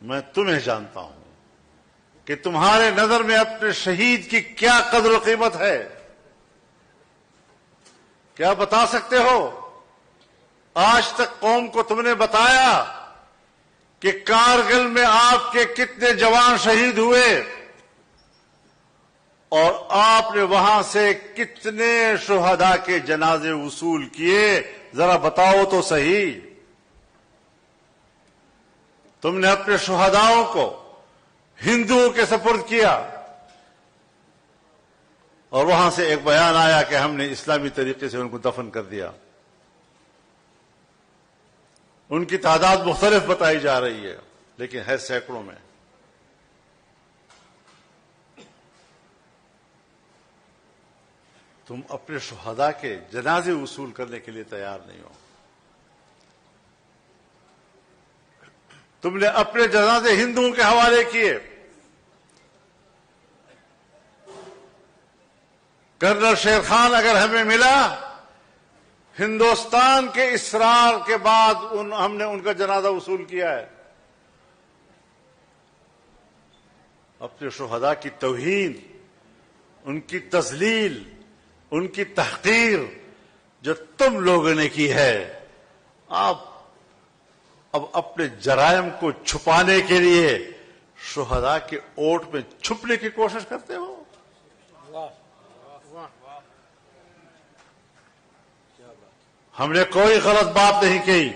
میں تمہیں جانتا ہوں کہ تمہارے نظر میں اپنے شہید کی کیا قدر و قیمت ہے. کیا بتا سکتے ہو؟ آج تک قوم کو تم نے بتایا کہ کارگل میں آپ کے کتنے جوان شہید ہوئے اور آپ نے وہاں سے کتنے شہداء کے جنازے وصول کیے؟ ذرا بتاؤ تو صحیح. تم نے اپنے شہداؤں کو ہندوؤں کے سپرد کیا اور وہاں سے ایک بیان آیا کہ ہم نے اسلامی طریقے سے ان کو دفن کر دیا. ان کی تعداد مختلف بتائی جا رہی ہے لیکن ہے سینکڑوں میں. تم اپنے شہداء کے جنازے وصول کرنے کے لیے تیار نہیں ہو. تم نے اپنے جنازے ہندوؤں کے حوالے کیے. کرنل شیر خان اگر ہمیں ملا، ہندوستان کے اصرار کے بعد ہم نے ان کا جنازہ وصول کیا ہے. اپنے شہداء کی توہین، ان کی تذلیل، ان کی تحقیر جو تم لوگوں نے کی ہے، آپ اب اپنے جرائم کو چھپانے کے لیے شہداء کے اوٹ میں چھپنے کی کوشش کرتے ہو. ہم نے کوئی غلط بات نہیں کی.